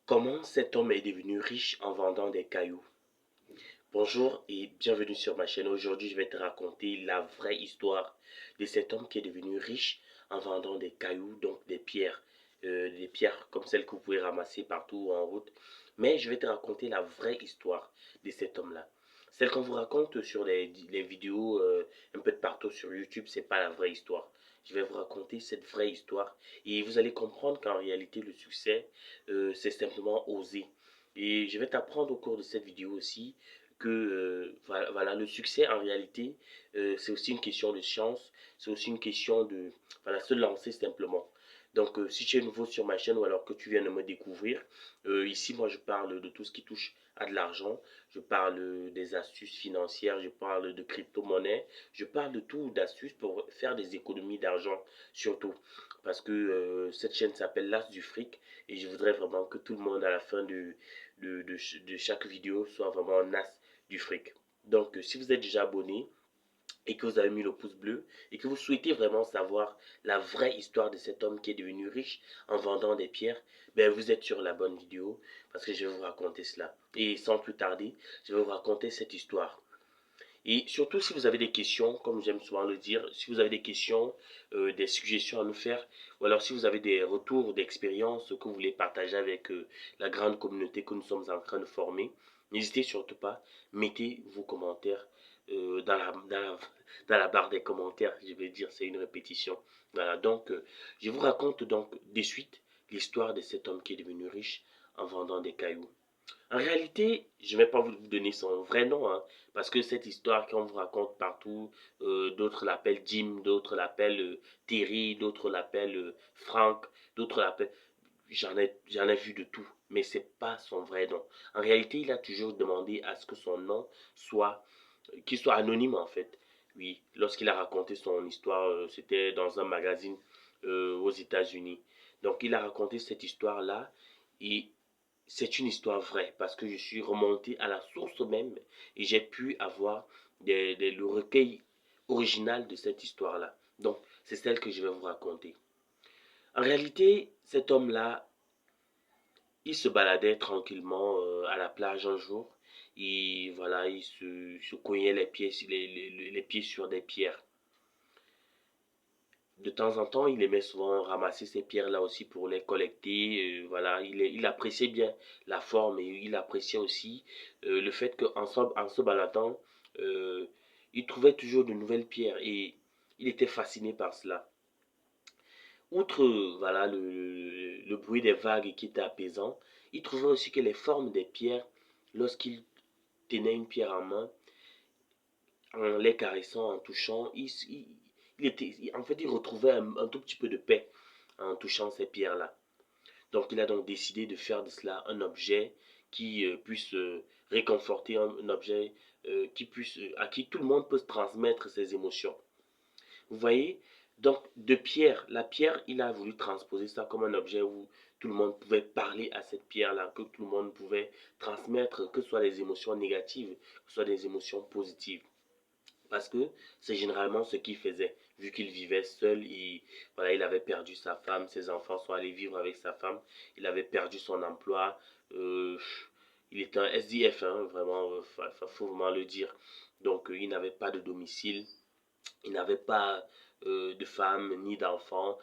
Comment cet homme est devenu riche en vendant des cailloux? Bonjour et bienvenue sur ma chaîne. Aujourd'hui, je vais te raconter la vraie histoire de cet homme qui est devenu riche en vendant des cailloux, donc des pierres comme celles que vous pouvez ramasser partout en route. Mais je vais te raconter la vraie histoire de cet homme-là. Celle qu'on vous raconte sur les vidéos un peu de partout sur YouTube, c'est pas la vraie histoire. Je vais vous raconter cette vraie histoire et vous allez comprendre qu'en réalité, le succès, c'est simplement oser. Et je vais t'apprendre au cours de cette vidéo aussi que voilà, le succès en réalité, c'est aussi une question de chance, c'est aussi une question de voilà, se lancer simplement. Donc, si tu es nouveau sur ma chaîne ou alors que tu viens de me découvrir, ici, moi, je parle de tout ce qui touche à de l'argent, je parle des astuces financières, je parle de crypto-monnaie, je parle de tout, d'astuces pour faire des économies d'argent, surtout. Parce que cette chaîne s'appelle L'As du fric et je voudrais vraiment que tout le monde, à la fin de chaque vidéo, soit vraiment un as du fric. Donc, si vous êtes déjà abonné et que vous avez mis le pouce bleu et que vous souhaitez vraiment savoir la vraie histoire de cet homme qui est devenu riche en vendant des pierres, ben vous êtes sur la bonne vidéo parce que je vais vous raconter cela. Et sans plus tarder, je vais vous raconter cette histoire. Et surtout, si vous avez des questions, comme j'aime souvent le dire, si vous avez des questions, des suggestions à nous faire, ou alors si vous avez des retours d'expérience que vous voulez partager avec la grande communauté que nous sommes en train de former, n'hésitez surtout pas, mettez vos commentaires dans la barre des commentaires, je vais dire, c'est une répétition. Voilà, donc je vous raconte donc de suite l'histoire de cet homme qui est devenu riche en vendant des cailloux. En réalité, je ne vais pas vous donner son vrai nom, hein, parce que cette histoire qu'on vous raconte partout, d'autres l'appellent Jim, d'autres l'appellent Terry, d'autres l'appellent Frank, d'autres l'appellent... j'en ai vu de tout, mais c'est pas son vrai nom. En réalité, il a toujours demandé à ce que son nom soit, qu'il soit anonyme en fait. Oui, lorsqu'il a raconté son histoire, c'était dans un magazine aux États-Unis. Donc, il a raconté cette histoire-là et c'est une histoire vraie parce que je suis remonté à la source même et j'ai pu avoir le recueil original de cette histoire-là. Donc, c'est celle que je vais vous raconter. En réalité, cet homme-là, il se baladait tranquillement à la plage un jour et voilà, il se cognait les pieds sur des pierres. De temps en temps, il aimait souvent ramasser ces pierres-là aussi pour les collecter. Voilà, il appréciait bien la forme et il appréciait aussi le fait en se baladant, euh, il trouvait toujours de nouvelles pierres et il était fasciné par cela. Outre voilà, le bruit des vagues qui était apaisant, il trouvait aussi que les formes des pierres, lorsqu'il tenait une pierre en main, en les caressant, en touchant, en fait, il retrouvait un tout petit peu de paix en touchant ces pierres-là. Donc, il a donc décidé de faire de cela un objet qui puisse réconforter, un objet à qui tout le monde peut transmettre ses émotions. Vous voyez? Donc, de pierre, la pierre, il a voulu transposer ça comme un objet où tout le monde pouvait parler à cette pierre-là, que tout le monde pouvait transmettre, que ce soit des émotions négatives, que ce soit des émotions positives. Parce que c'est généralement ce qu'il faisait. Vu qu'il vivait seul, voilà, il avait perdu sa femme, ses enfants sont allés vivre avec sa femme, il avait perdu son emploi, euh, il était un SDF, hein, vraiment, faut vraiment le dire. Donc, il n'avait pas de domicile, il n'avait pas de femme ni d'enfant.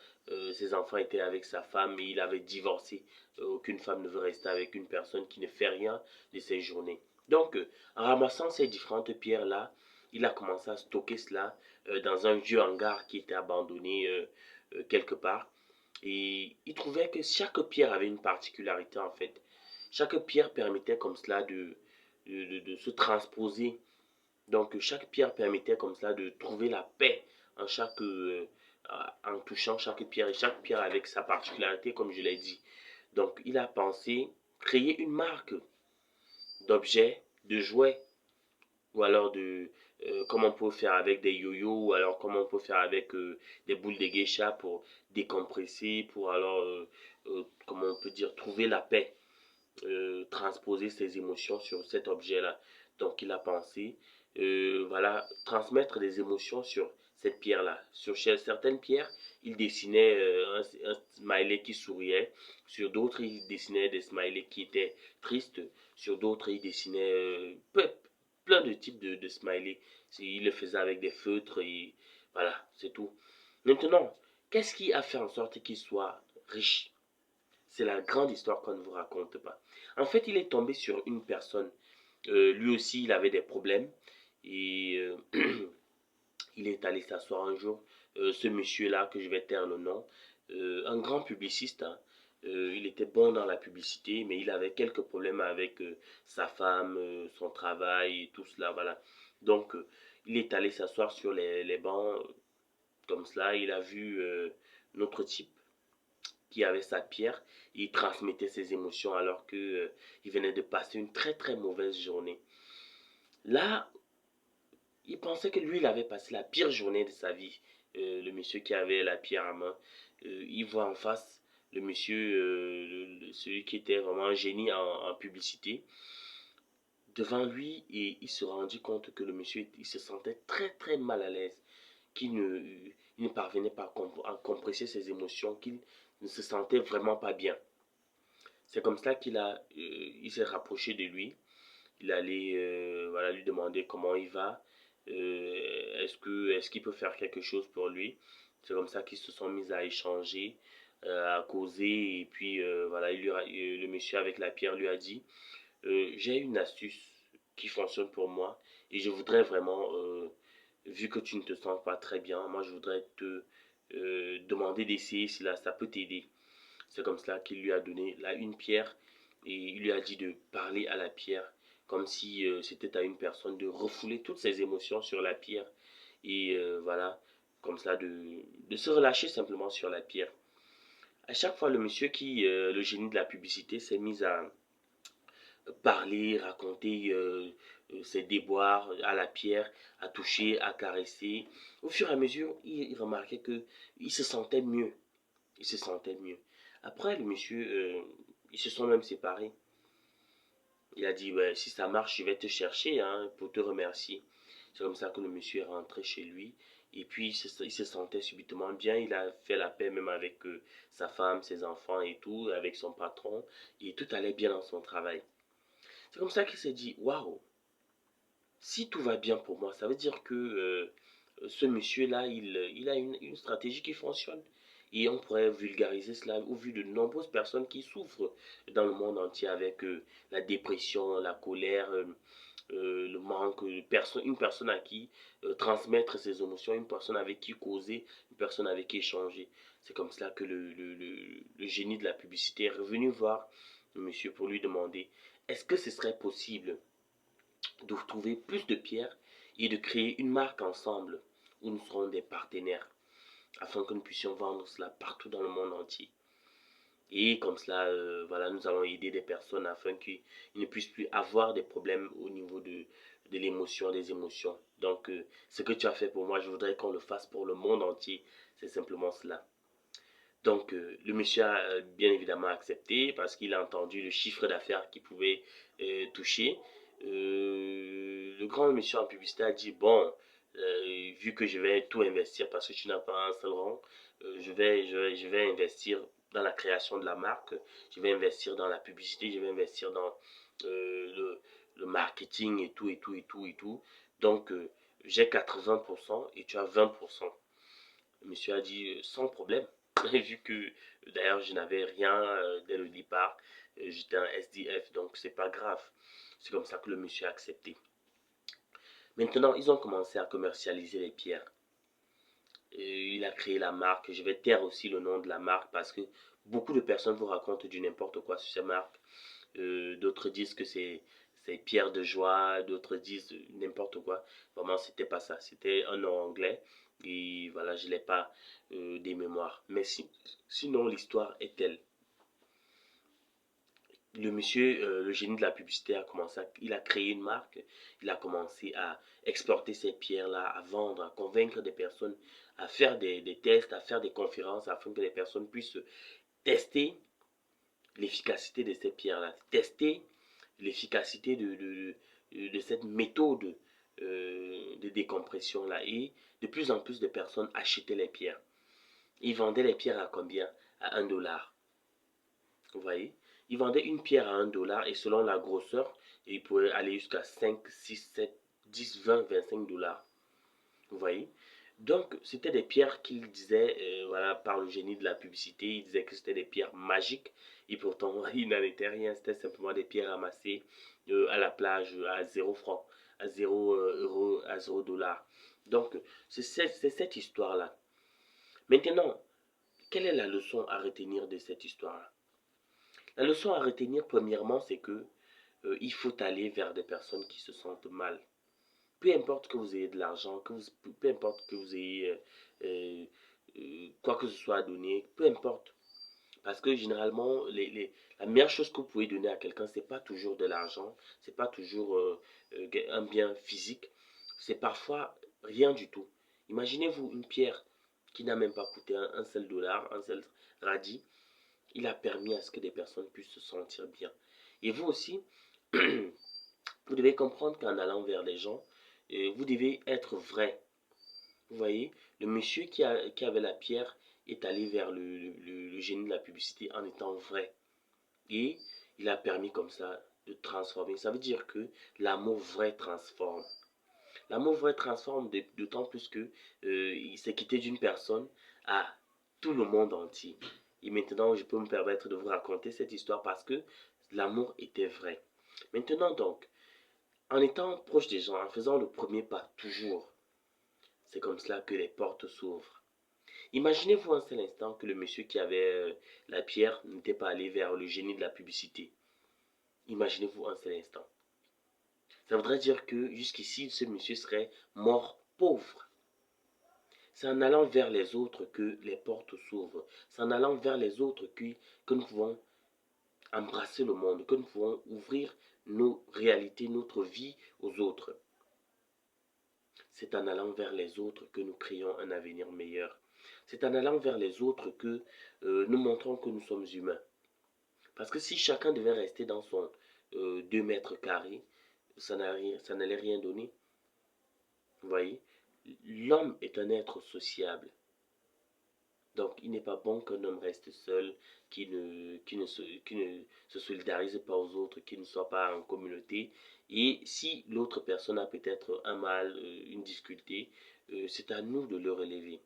Ses enfants étaient avec sa femme et il avait divorcé. Aucune femme ne veut rester avec une personne qui ne fait rien de ses journées. Donc, en ramassant ces différentes pierres-là, il a commencé à stocker cela dans un vieux hangar qui était abandonné quelque part. Et il trouvait que chaque pierre avait une particularité en fait. Chaque pierre permettait comme cela de se transposer. Donc chaque pierre permettait comme cela de trouver la paix en touchant chaque pierre et chaque pierre avec sa particularité comme je l'ai dit. Donc il a pensé créer une marque d'objets, de jouets ou alors comment on peut faire avec des yo-yo ou alors comment on peut faire avec des boules de geisha pour décompresser, pour alors comment on peut dire trouver la paix, transposer ses émotions sur cet objet-là. Donc il a pensé voilà transmettre des émotions sur cette pierre-là. Sur certaines pierres, il dessinait un smiley qui souriait. Sur d'autres, il dessinait des smileys qui étaient tristes. Sur d'autres, il dessinait plein de types de smileys. Il le faisait avec des feutres et voilà, c'est tout. Maintenant, qu'est-ce qui a fait en sorte qu'il soit riche? C'est la grande histoire qu'on ne vous raconte pas. En fait, il est tombé sur une personne. Lui aussi, il avait des problèmes. Et il est allé s'asseoir un jour. Ce monsieur-là, que je vais taire le nom, un grand publiciste, hein. Il était bon dans la publicité, mais il avait quelques problèmes avec sa femme, son travail et tout cela, voilà. Donc, il est allé s'asseoir sur les bancs, comme cela. Il a vu notre type qui avait sa pierre. Il transmettait ses émotions alors que il venait de passer une très très mauvaise journée. Là, il pensait que lui, il avait passé la pire journée de sa vie. Le monsieur qui avait la pierre à main, il voit en face le monsieur, celui qui était vraiment un génie en publicité, devant lui, et il se rendit compte que le monsieur, il se sentait très très mal à l'aise, qu'il ne parvenait pas à compresser ses émotions, qu'il ne se sentait vraiment pas bien. C'est comme ça il s'est rapproché de lui. Il allait voilà, lui demander comment il va, est-ce qu'il peut faire quelque chose pour lui. C'est comme ça qu'ils se sont mis à échanger, à causer, et puis voilà, le monsieur avec la pierre lui a dit, j'ai une astuce qui fonctionne pour moi, et je voudrais vraiment, vu que tu ne te sens pas très bien, moi je voudrais te demander d'essayer si là, ça peut t'aider. C'est comme cela qu'il lui a donné là une pierre et il lui a dit de parler à la pierre comme si c'était à une personne de refouler toutes ses émotions sur la pierre et voilà, comme ça de se relâcher simplement sur la pierre. À chaque fois, le monsieur le génie de la publicité, s'est mis à parler, raconter ses déboires à la pierre, à toucher, à caresser. Au fur et à mesure, il remarquait que il se sentait mieux. Il se sentait mieux. Après, le monsieur, ils se sont même séparés. Il a dit, ouais, si ça marche, je vais te chercher hein, pour te remercier. C'est comme ça que le monsieur est rentré chez lui. Et puis, il se sentait subitement bien. Il a fait la paix même avec sa femme, ses enfants et tout, avec son patron. Et tout allait bien dans son travail. C'est comme ça qu'il s'est dit, waouh, si tout va bien pour moi, ça veut dire que ce monsieur-là, il a une stratégie qui fonctionne. Et on pourrait vulgariser cela au vu de nombreuses personnes qui souffrent dans le monde entier avec la dépression, la colère, le manque, une personne à qui transmettre ses émotions, une personne avec qui causer, une personne avec qui échanger. C'est comme cela que le génie de la publicité est revenu voir le monsieur pour lui demander est-ce que ce serait possible de trouver plus de pierres et de créer une marque ensemble où nous serons des partenaires afin que nous puissions vendre cela partout dans le monde entier. Et comme cela, voilà, nous allons aider des personnes afin qu'ils ne puissent plus avoir des problèmes au niveau de l'émotion, des émotions. Donc, ce que tu as fait pour moi, je voudrais qu'on le fasse pour le monde entier. C'est simplement cela. Donc, le monsieur a bien évidemment accepté parce qu'il a entendu le chiffre d'affaires qu'il pouvait toucher. Le grand monsieur en publicité a dit, bon, vu que je vais tout investir parce que tu n'as pas un seul rond, je vais investir dans la création de la marque, je vais investir dans la publicité, je vais investir dans le marketing et tout, et tout, et tout, et tout. Donc, j'ai 80% et tu as 20%. Le monsieur a dit, sans problème. Vu que d'ailleurs je n'avais rien dès le départ, j'étais un SDF, donc c'est pas grave. C'est comme ça que le monsieur a accepté. Maintenant, ils ont commencé à commercialiser les pierres. Il a créé la marque. Je vais taire aussi le nom de la marque parce que beaucoup de personnes vous racontent du n'importe quoi sur ces marques. D'autres disent que c'est pierre de joie, d'autres disent n'importe quoi. Vraiment, c'était pas ça. C'était un nom anglais. Et voilà, je l'ai pas des mémoires. Mais sinon, l'histoire est telle. Le monsieur, le génie de la publicité a commencé, il a créé une marque, il a commencé à exporter ces pierres-là, à vendre, à convaincre des personnes, à faire des tests, à faire des conférences afin que les personnes puissent tester l'efficacité de ces pierres-là, tester l'efficacité de cette méthode de décompression là. Et de plus en plus de personnes achetaient les pierres. Ils vendaient les pierres à combien? À 1 $. Vous voyez? Ils vendaient une pierre à 1 $ et selon la grosseur, ils pouvaient aller jusqu'à 5, 6, 7, 10, 20, 25 $. Vous voyez? Donc, c'était des pierres qu'ils disaient, voilà, par le génie de la publicité, ils disaient que c'était des pierres magiques. Et pourtant, il n'en était rien. C'était simplement des pierres amassées à la plage à 0 francs, à 0 €, à 0 $. Donc, c'est cette histoire-là. Maintenant, quelle est la leçon à retenir de cette histoire-là? La leçon à retenir, premièrement, c'est que il faut aller vers des personnes qui se sentent mal. Peu importe que vous ayez de l'argent, peu importe que vous ayez euh, quoi que ce soit à donner, peu importe. Parce que généralement, la meilleure chose que vous pouvez donner à quelqu'un, c'est pas toujours de l'argent, c'est pas toujours un bien physique, c'est parfois rien du tout. Imaginez-vous une pierre qui n'a même pas coûté un seul dollar, un seul radis, il a permis à ce que des personnes puissent se sentir bien. Et vous aussi, vous devez comprendre qu'en allant vers les gens, vous devez être vrai. Vous voyez, le monsieur qui avait la pierre est allé vers le génie de la publicité en étant vrai. Et il a permis comme ça de transformer. Ça veut dire que l'amour vrai transforme. L'amour vrai transforme d'autant plus que il s'est quitté d'une personne à tout le monde entier. Et maintenant, je peux me permettre de vous raconter cette histoire parce que l'amour était vrai. Maintenant donc, en étant proche des gens, en faisant le premier pas toujours, c'est comme cela que les portes s'ouvrent. Imaginez-vous un seul instant que le monsieur qui avait la pierre n'était pas allé vers le génie de la publicité. Imaginez-vous un seul instant. Ça voudrait dire que jusqu'ici, ce monsieur serait mort pauvre. C'est en allant vers les autres que les portes s'ouvrent. C'est en allant vers les autres que nous pouvons embrasser le monde, que nous pouvons ouvrir nos réalités, notre vie aux autres. C'est en allant vers les autres que nous créons un avenir meilleur. C'est en allant vers les autres que nous montrons que nous sommes humains. Parce que si chacun devait rester dans son 2 mètres carrés, ça n'allait rien donner. Vous voyez, l'homme est un être sociable. Donc, il n'est pas bon qu'un homme reste seul, qui ne se solidarise pas aux autres, qui ne soit pas en communauté. Et si l'autre personne a peut-être un mal, une difficulté, c'est à nous de le relever.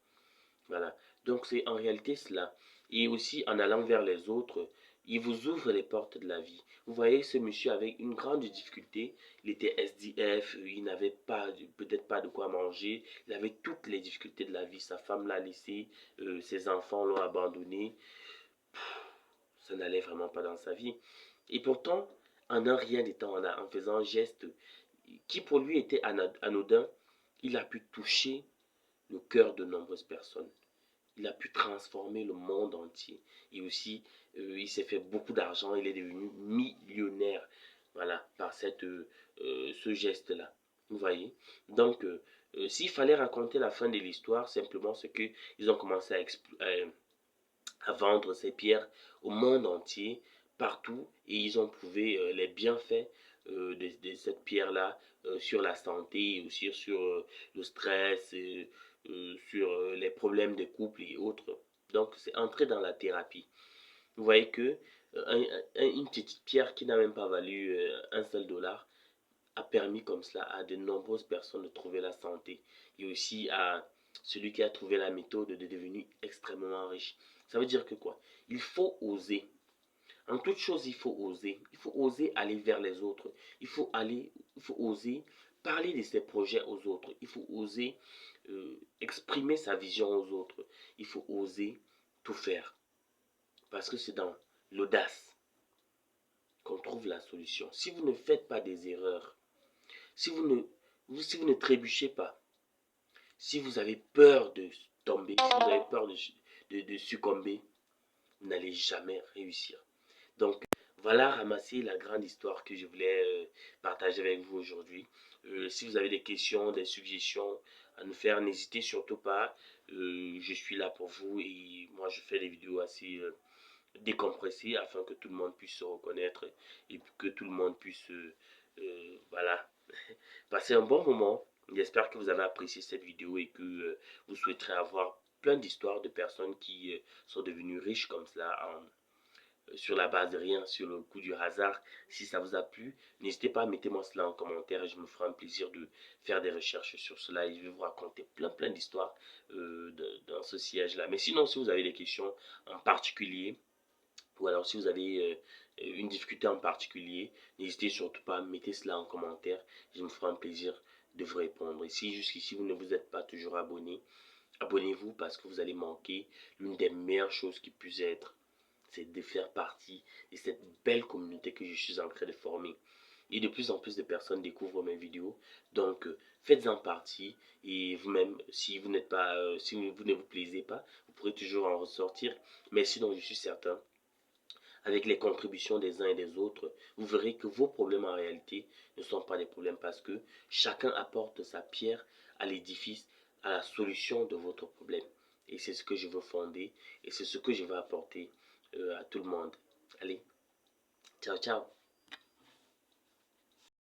Voilà. Donc, c'est en réalité cela. Et aussi, en allant vers les autres, il vous ouvre les portes de la vie. Vous voyez, ce monsieur avait une grande difficulté. Il était SDF, il n'avait pas, peut-être pas de quoi manger. Il avait toutes les difficultés de la vie. Sa femme l'a laissé, ses enfants l'ont abandonné. Ça n'allait vraiment pas dans sa vie. Et pourtant, en un rien d'étant, en faisant un geste qui pour lui était anodin, il a pu toucher le cœur de nombreuses personnes. Il a pu transformer le monde entier. Et aussi, il s'est fait beaucoup d'argent. Il est devenu millionnaire, voilà, par ce geste-là. Vous voyez? Donc, s'il fallait raconter la fin de l'histoire, simplement, c'est qu'ils ont commencé à vendre ces pierres au monde entier, partout, et ils ont prouvé les bienfaits de cette pierre-là sur la santé, et aussi sur le stress, sur les problèmes de couple et autres. Donc, c'est entrer dans la thérapie. Vous voyez que une petite pierre qui n'a même pas valu un seul dollar a permis comme cela à de nombreuses personnes de trouver la santé et aussi à celui qui a trouvé la méthode de devenir extrêmement riche. Ça veut dire que quoi? Il faut oser. En toute chose, il faut oser. Il faut oser aller vers les autres. Il faut oser parler de ses projets aux autres. Il faut oser exprimer sa vision aux autres. Il faut oser tout faire. Parce que c'est dans l'audace qu'on trouve la solution. Si vous ne faites pas des erreurs, si vous ne trébuchez pas, si vous avez peur de tomber, si vous avez peur de succomber, vous n'allez jamais réussir. Donc, voilà ramasser la grande histoire que je voulais partager avec vous aujourd'hui. Si vous avez des questions, des suggestions à nous faire, n'hésitez surtout pas. Je suis là pour vous et moi je fais des vidéos assez décompressées afin que tout le monde puisse se reconnaître et que tout le monde puisse Voilà, passez un bon moment. J'espère que vous avez apprécié cette vidéo et que vous souhaiterez avoir plein d'histoires de personnes qui sont devenues riches comme cela sur la base de rien, sur le coup du hasard. Si ça vous a plu, n'hésitez pas à mettre moi cela en commentaire et je me ferai un plaisir de faire des recherches sur cela et je vais vous raconter plein d'histoires dans ce siège-là. Mais sinon, si vous avez des questions en particulier, ou alors si vous avez une difficulté en particulier, n'hésitez surtout pas à mettre cela en commentaire. Je me ferai un plaisir de vous répondre. Et si jusqu'ici vous ne vous êtes pas toujours abonné, abonnez-vous parce que vous allez manquer l'une des meilleures choses qui puisse être, c'est de faire partie de cette belle communauté que je suis en train de former. Et de plus en plus de personnes découvrent mes vidéos. Donc, faites-en partie. Et vous-même, si vous n'êtes pas, si vous ne vous plaisez pas, vous pourrez toujours en ressortir. Mais sinon, je suis certain, avec les contributions des uns et des autres, vous verrez que vos problèmes en réalité ne sont pas des problèmes parce que chacun apporte sa pierre à l'édifice, à la solution de votre problème. Et c'est ce que je veux fonder et c'est ce que je veux apporter à tout le monde. Allez, ciao, ciao.